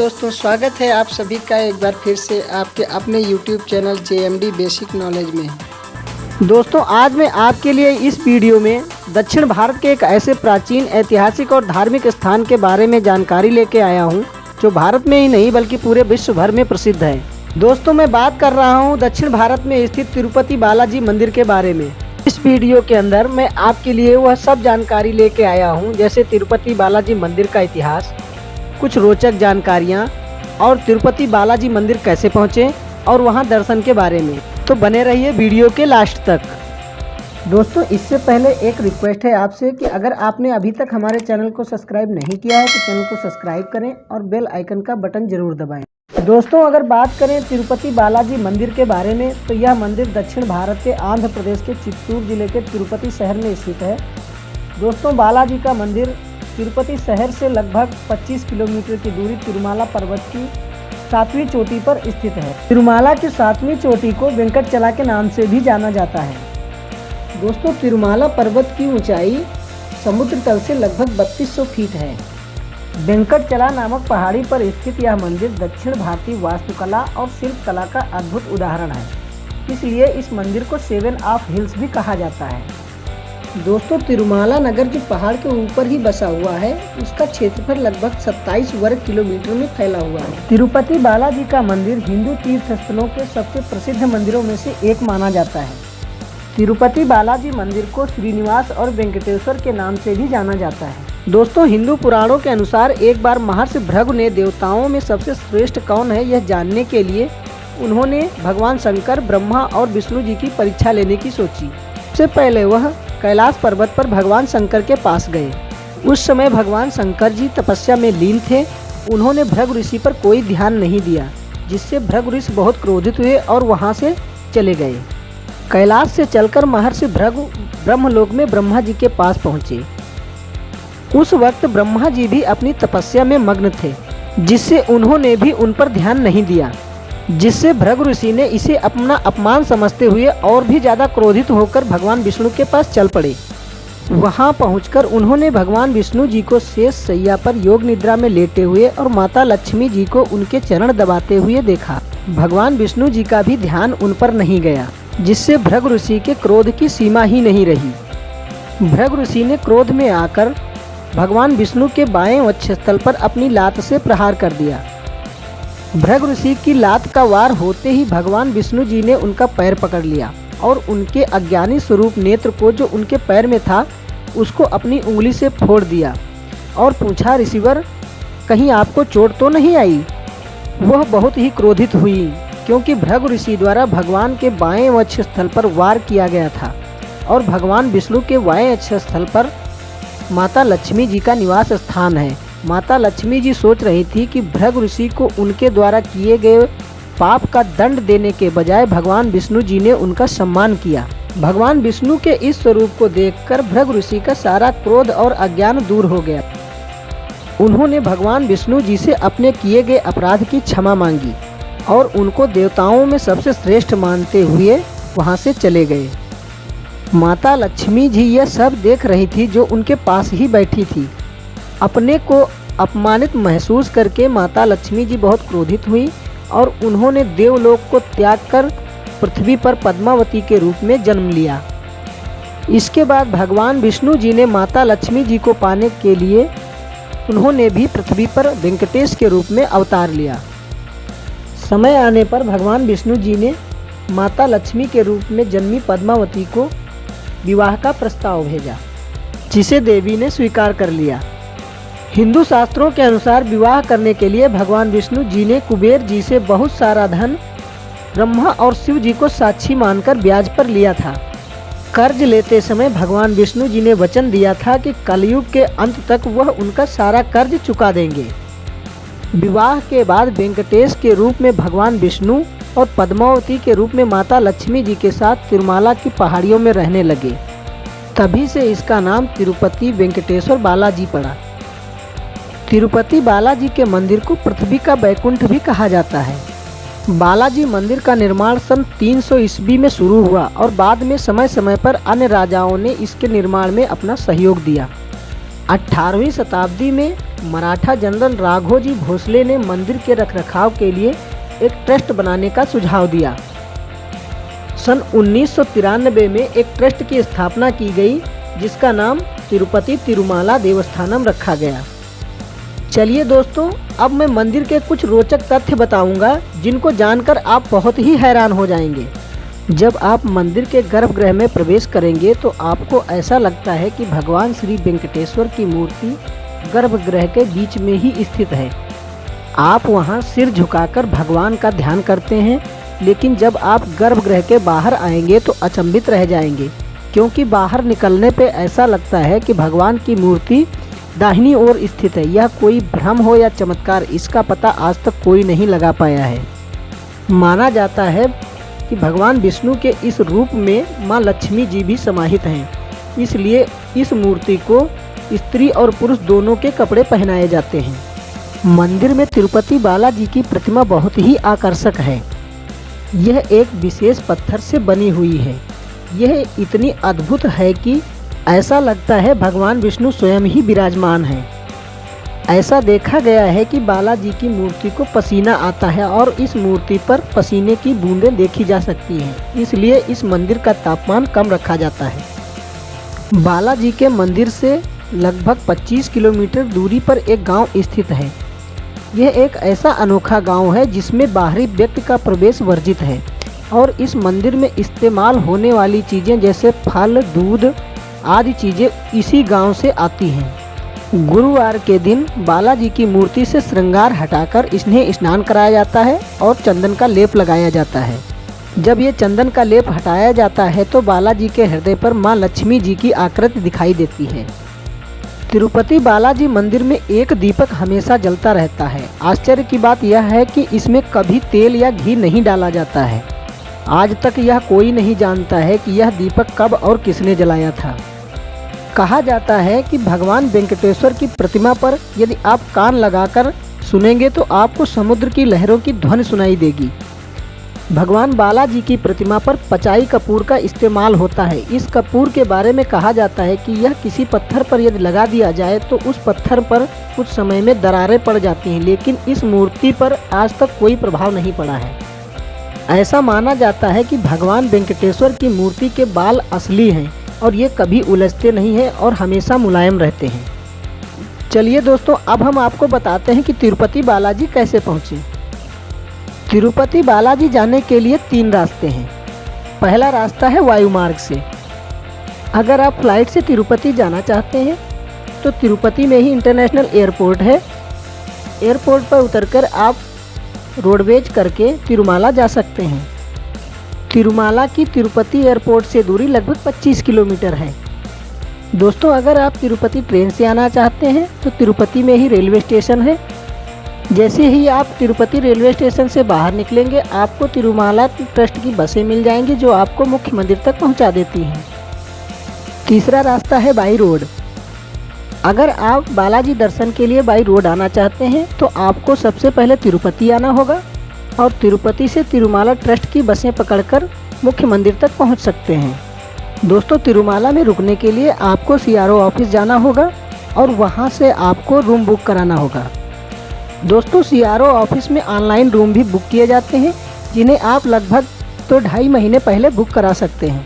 दोस्तों, स्वागत है आप सभी का एक बार फिर से आपके अपने YouTube channel JMD basic knowledge में। दोस्तों, आज मैं आपके लिए इस वीडियो में दक्षिण भारत के एक ऐसे प्राचीन ऐतिहासिक और धार्मिक स्थान के बारे में जानकारी लेके आया हूं, जो भारत में ही नहीं बल्कि पूरे विश्व भर में प्रसिद्ध है। दोस्तों, मैं बात कर रहा हूं दक्षिण भारत में स्थित तिरुपति बालाजी मंदिर के बारे में। इस वीडियो के अंदर मैं आपके लिए वह सब जानकारी लेके आया हूं, जैसे तिरुपति बालाजी मंदिर का इतिहास, कुछ रोचक जानकारियां और तिरुपति बालाजी मंदिर कैसे पहुंचे और वहां दर्शन के बारे में। तो बने रहिए वीडियो के लास्ट तक। दोस्तों, इससे पहले एक रिक्वेस्ट है आपसे कि अगर आपने अभी तक हमारे चैनल को सब्सक्राइब नहीं किया है तो चैनल को सब्सक्राइब करें और बेल आइकन का बटन जरूर दबाएं। दोस्तों, अगर बात करें तिरुपति बालाजी मंदिर के बारे में तो यह मंदिर दक्षिण भारत के आंध्र प्रदेश के चित्तूर जिले के तिरुपति शहर में स्थित है। दोस्तों, बालाजी का मंदिर तिरुपति शहर से लगभग 25 किलोमीटर की दूरी तिरुमाला पर्वत की 7वीं चोटी पर स्थित है। तिरुमाला की 7वीं चोटी को वेंकटचला के नाम से भी जाना जाता है। दोस्तों, तिरुमाला पर्वत की ऊंचाई समुद्र तल से लगभग 3200 फीट है। वेंकटचला नामक पहाड़ी पर स्थित यह मंदिर दक्षिण भारतीय वास्तुकला और शिल्पकला का अद्भुत उदाहरण है, इसलिए इस मंदिर को 7 ऑफ हिल्स भी कहा जाता है। दोस्तों, तिरुमाला नगर जो पहाड़ के ऊपर ही बसा हुआ है, उसका क्षेत्रफल लगभग 27 वर्ग किलोमीटर में फैला हुआ है। तिरुपति बालाजी का मंदिर हिंदू तीर्थ स्थलों के सबसे प्रसिद्ध मंदिरों में से एक माना जाता है। तिरुपति बालाजी मंदिर को श्रीनिवास और वेंकटेश्वर के नाम से भी जाना जाता है। दोस्तों, हिंदू पुराणों के अनुसार एक बार महर्षि भृगु ने देवताओं में सबसे श्रेष्ठ कौन है यह जानने के लिए उन्होंने भगवान शंकर, ब्रह्मा और विष्णु जी की परीक्षा लेने की सोची। सबसे पहले वह कैलाश पर्वत पर भगवान शंकर के पास गए। उस समय भगवान शंकर जी तपस्या में लीन थे। उन्होंने भृगु ऋषि पर कोई ध्यान नहीं दिया, जिससे भृगु ऋषि बहुत क्रोधित हुए और वहां से चले गए। कैलाश से चलकर महर्षि भृगु ब्रह्मलोक में ब्रह्मा जी के पास पहुंचे। उस वक्त ब्रह्मा जी भी अपनी तपस्या में मग्न थे, जिससे उन्होंने भी उन पर ध्यान नहीं दिया, जिससे भृगु ऋषि ने इसे अपना अपमान समझते हुए और भी ज़्यादा क्रोधित होकर भगवान विष्णु के पास चल पड़े। वहां पहुंचकर उन्होंने भगवान विष्णु जी को शेष शैया पर योग निद्रा में लेटे हुए और माता लक्ष्मी जी को उनके चरण दबाते हुए देखा। भगवान विष्णु जी का भी ध्यान उन पर नहीं गया, जिससे भृगु ऋषि के क्रोध की सीमा ही नहीं रही। भृगु ऋषि ने क्रोध में आकर भगवान विष्णु के बाएं वक्षस्थल पर अपनी लात से प्रहार कर दिया। भृगु ऋषि की लात का वार होते ही भगवान विष्णु जी ने उनका पैर पकड़ लिया और उनके अज्ञानी स्वरूप नेत्र को जो उनके पैर में था उसको अपनी उंगली से फोड़ दिया और पूछा, ऋषिवर, कहीं आपको चोट तो नहीं आई? वह बहुत ही क्रोधित हुई, क्योंकि भृगु ऋषि द्वारा भगवान के बाएं वक्षस्थल पर वार किया गया था और भगवान विष्णु के बाएं वक्षस्थल पर माता लक्ष्मी जी का निवास स्थान है। माता लक्ष्मी जी सोच रही थी कि भृगु ऋषि को उनके द्वारा किए गए पाप का दंड देने के बजाय भगवान विष्णु जी ने उनका सम्मान किया। भगवान विष्णु के इस स्वरूप को देखकर भृगु ऋषि का सारा क्रोध और अज्ञान दूर हो गया। उन्होंने भगवान विष्णु जी से अपने किए गए अपराध की क्षमा मांगी और उनको देवताओं में सबसे श्रेष्ठ मानते हुए वहां से चले गए। माता लक्ष्मी जी यह सब देख रही थी, जो उनके पास ही बैठी थी। अपने को अपमानित महसूस करके माता लक्ष्मी जी बहुत क्रोधित हुई और उन्होंने देवलोक को त्याग कर पृथ्वी पर पद्मावती के रूप में जन्म लिया। इसके बाद भगवान विष्णु जी ने माता लक्ष्मी जी को पाने के लिए उन्होंने भी पृथ्वी पर वेंकटेश के रूप में अवतार लिया। समय आने पर भगवान विष्णु जी ने माता लक्ष्मी के रूप में जन्मी पद्मावती को विवाह का प्रस्ताव भेजा, जिसे देवी ने स्वीकार कर लिया। हिंदू शास्त्रों के अनुसार विवाह करने के लिए भगवान विष्णु जी ने कुबेर जी से बहुत सारा धन ब्रह्मा और शिव जी को साक्षी मानकर ब्याज पर लिया था। कर्ज लेते समय भगवान विष्णु जी ने वचन दिया था कि कलयुग के अंत तक वह उनका सारा कर्ज चुका देंगे। विवाह के बाद वेंकटेश के रूप में भगवान विष्णु और पद्मावती के रूप में माता लक्ष्मी जी के साथ तिरुमाला की पहाड़ियों में रहने लगे। तभी से इसका नाम तिरुपति वेंकटेश्वर बालाजी पड़ा। तिरुपति बालाजी के मंदिर को पृथ्वी का बैकुंठ भी कहा जाता है। बालाजी मंदिर का निर्माण सन 300 ईस्वी में शुरू हुआ और बाद में समय समय पर अन्य राजाओं ने इसके निर्माण में अपना सहयोग दिया। 18वीं शताब्दी में मराठा जनरल राघोजी भोसले ने मंदिर के रखरखाव के लिए एक ट्रस्ट बनाने का सुझाव दिया। सन 1993 में एक ट्रस्ट की स्थापना की गई जिसका नाम तिरुपति तिरुमाला देवस्थानम रखा गया। चलिए दोस्तों, अब मैं मंदिर के कुछ रोचक तथ्य बताऊंगा जिनको जानकर आप बहुत ही हैरान हो जाएंगे। जब आप मंदिर के गर्भगृह में प्रवेश करेंगे तो आपको ऐसा लगता है कि भगवान श्री वेंकटेश्वर की मूर्ति गर्भगृह के बीच में ही स्थित है। आप वहां सिर झुकाकर भगवान का ध्यान करते हैं, लेकिन जब आप गर्भगृह के बाहर आएंगे तो अचंभित रह जाएंगे, क्योंकि बाहर निकलने पे ऐसा लगता है कि भगवान की मूर्ति दाहिनी ओर स्थित है। यह कोई भ्रम हो या चमत्कार, इसका पता आज तक कोई नहीं लगा पाया है। माना जाता है कि भगवान विष्णु के इस रूप में माँ लक्ष्मी जी भी समाहित हैं, इसलिए इस मूर्ति को स्त्री और पुरुष दोनों के कपड़े पहनाए जाते हैं। मंदिर में तिरुपति बालाजी की प्रतिमा बहुत ही आकर्षक है। यह एक विशेष पत्थर से बनी हुई है। यह इतनी अद्भुत है कि ऐसा लगता है भगवान विष्णु स्वयं ही विराजमान हैं। ऐसा देखा गया है कि बालाजी की मूर्ति को पसीना आता है और इस मूर्ति पर पसीने की बूंदें देखी जा सकती हैं, इसलिए इस मंदिर का तापमान कम रखा जाता है। बालाजी के मंदिर से लगभग 25 किलोमीटर दूरी पर एक गांव स्थित है। यह एक ऐसा अनोखा गांव है जिसमें बाहरी व्यक्ति का प्रवेश वर्जित है और इस मंदिर में इस्तेमाल होने वाली चीज़ें जैसे फल, दूध आदि चीज़ें इसी गांव से आती हैं। गुरुवार के दिन बालाजी की मूर्ति से श्रृंगार हटाकर इन्हें स्नान कराया जाता है और चंदन का लेप लगाया जाता है। जब ये चंदन का लेप हटाया जाता है तो बालाजी के हृदय पर माँ लक्ष्मी जी की आकृति दिखाई देती है। तिरुपति बालाजी मंदिर में एक दीपक हमेशा जलता रहता है। आश्चर्य की बात यह है कि इसमें कभी तेल या घी नहीं डाला जाता है। आज तक यह कोई नहीं जानता है कि यह दीपक कब और किसने जलाया था। कहा जाता है कि भगवान वेंकटेश्वर की प्रतिमा पर यदि आप कान लगाकर सुनेंगे तो आपको समुद्र की लहरों की ध्वनि सुनाई देगी। भगवान बालाजी की प्रतिमा पर पचाई कपूर का इस्तेमाल होता है। इस कपूर के बारे में कहा जाता है कि यह किसी पत्थर पर यदि लगा दिया जाए तो उस पत्थर पर कुछ समय में दरारें पड़ जाती हैं, लेकिन इस मूर्ति पर आज तक कोई प्रभाव नहीं पड़ा है। ऐसा माना जाता है कि भगवान वेंकटेश्वर की मूर्ति के बाल असली हैं और ये कभी उलझते नहीं हैं और हमेशा मुलायम रहते हैं। चलिए दोस्तों, अब हम आपको बताते हैं कि तिरुपति बालाजी कैसे पहुँचे। तिरुपति बालाजी जाने के लिए 3 रास्ते हैं। पहला रास्ता है वायु मार्ग से। अगर आप फ्लाइट से तिरुपति जाना चाहते हैं तो तिरुपति में ही इंटरनेशनल एयरपोर्ट है। एयरपोर्ट पर उतरकर आप रोडवेज करके तिरुमाला जा सकते हैं। तिरुमाला की तिरुपति एयरपोर्ट से दूरी लगभग 25 किलोमीटर है। दोस्तों, अगर आप तिरुपति ट्रेन से आना चाहते हैं तो तिरुपति में ही रेलवे स्टेशन है। जैसे ही आप तिरुपति रेलवे स्टेशन से बाहर निकलेंगे आपको तिरुमाला ट्रस्ट की बसें मिल जाएंगी जो आपको मुख्य मंदिर तक पहुंचा देती हैं। तीसरा रास्ता है बाई रोड। अगर आप बालाजी दर्शन के लिए बाई रोड आना चाहते हैं तो आपको सबसे पहले तिरुपति आना होगा और तिरुपति से तिरुमाला ट्रस्ट की बसें पकड़कर मुख्य मंदिर तक पहुंच सकते हैं। दोस्तों, तिरुमाला में रुकने के लिए आपको CRO ऑफिस जाना होगा और वहां से आपको रूम बुक कराना होगा। दोस्तों, CRO ऑफिस में ऑनलाइन रूम भी बुक किए जाते हैं जिन्हें आप लगभग 2.5 महीने पहले बुक करा सकते हैं।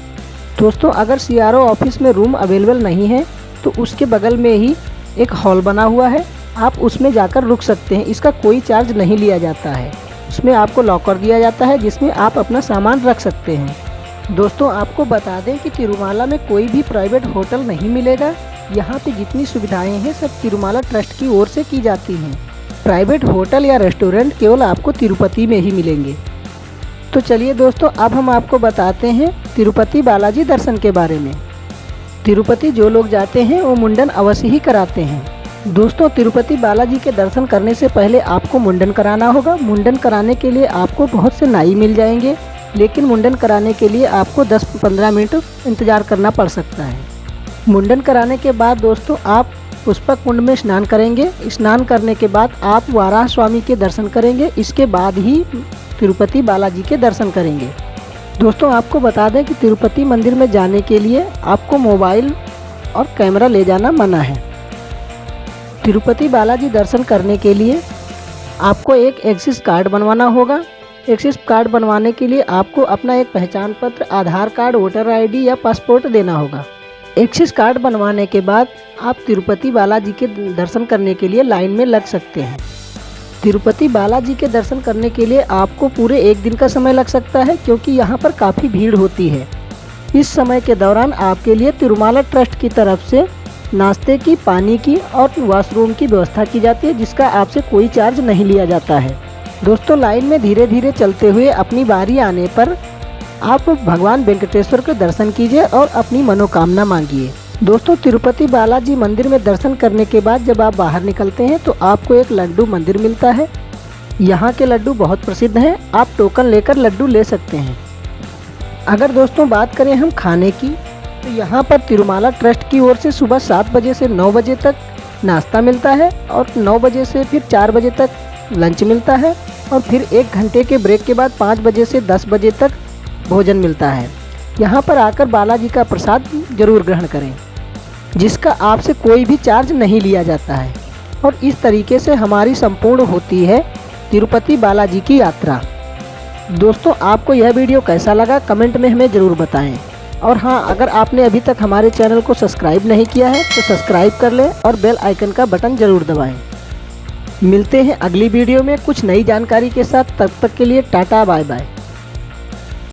दोस्तों, अगर CRO ऑफिस में रूम अवेलेबल नहीं है तो उसके बगल में ही एक हॉल बना हुआ है, आप उसमें जाकर रुक सकते हैं। इसका कोई चार्ज नहीं लिया जाता है। उसमें आपको लॉकर दिया जाता है जिसमें आप अपना सामान रख सकते हैं। दोस्तों, आपको बता दें कि तिरुमाला में कोई भी प्राइवेट होटल नहीं मिलेगा। यहाँ पे जितनी सुविधाएं हैं सब तिरुमाला ट्रस्ट की ओर से की जाती हैं। प्राइवेट होटल या रेस्टोरेंट केवल आपको तिरुपति में ही मिलेंगे। तो चलिए दोस्तों, अब हम आपको बताते हैं तिरुपति बालाजी दर्शन के बारे में। तिरुपति जो लोग जाते हैं वो मुंडन अवश्य ही कराते हैं। दोस्तों, तिरुपति बालाजी के दर्शन करने से पहले आपको मुंडन कराना होगा। मुंडन कराने के लिए आपको बहुत से नाई मिल जाएंगे, लेकिन मुंडन कराने के लिए आपको 10-15 मिनट इंतज़ार करना पड़ सकता है। मुंडन कराने के बाद दोस्तों आप पुष्पक कुंड में स्नान करेंगे। स्नान करने के बाद आप वाराह स्वामी के दर्शन करेंगे। इसके बाद ही तिरुपति बालाजी के दर्शन करेंगे। दोस्तों, आपको बता दें कि तिरुपति मंदिर में जाने के लिए आपको मोबाइल और कैमरा ले जाना मना है। तिरुपति बालाजी दर्शन करने के लिए आपको एक एक्सिस कार्ड बनवाना होगा। एक्सिस कार्ड बनवाने के लिए आपको अपना एक पहचान पत्र, आधार कार्ड, वोटर आईडी या पासपोर्ट देना होगा। एक्सिस कार्ड बनवाने के बाद आप तिरुपति बालाजी के दर्शन करने के लिए लाइन में लग सकते हैं। तिरुपति बालाजी के दर्शन करने के लिए आपको पूरे एक दिन का समय लग सकता है, क्योंकि यहाँ पर काफ़ी भीड़ होती है। इस समय के दौरान आपके लिए तिरुमाला ट्रस्ट की तरफ से नाश्ते की, पानी की और वॉशरूम की व्यवस्था की जाती है, जिसका आपसे कोई चार्ज नहीं लिया जाता है। दोस्तों, लाइन में धीरे धीरे चलते हुए अपनी बारी आने पर आप भगवान वेंकटेश्वर के दर्शन कीजिए और अपनी मनोकामना मांगिए। दोस्तों, तिरुपति बालाजी मंदिर में दर्शन करने के बाद जब आप बाहर निकलते हैं तो आपको एक लड्डू मंदिर मिलता है। यहाँ के लड्डू बहुत प्रसिद्ध हैं, आप टोकन लेकर लड्डू ले सकते हैं। अगर दोस्तों बात करें हम खाने की, तो यहाँ पर तिरुमाला ट्रस्ट की ओर से सुबह 7 बजे से 9 बजे तक नाश्ता मिलता है और 9 बजे से फिर 4 बजे तक लंच मिलता है और फिर 1 घंटे के ब्रेक के बाद 5 बजे से 10 बजे तक भोजन मिलता है। यहाँ पर आकर बालाजी का प्रसाद जरूर ग्रहण करें, जिसका आपसे कोई भी चार्ज नहीं लिया जाता है। और इस तरीके से हमारी संपूर्ण होती है तिरुपति बालाजी की यात्रा। दोस्तों, आपको यह वीडियो कैसा लगा कमेंट में हमें ज़रूर बताएं। और हाँ, अगर आपने अभी तक हमारे चैनल को सब्सक्राइब नहीं किया है तो सब्सक्राइब कर लें और बेल आइकन का बटन ज़रूर दबाएं। मिलते हैं अगली वीडियो में कुछ नई जानकारी के साथ। तब तक के लिए टाटा बाय बाय।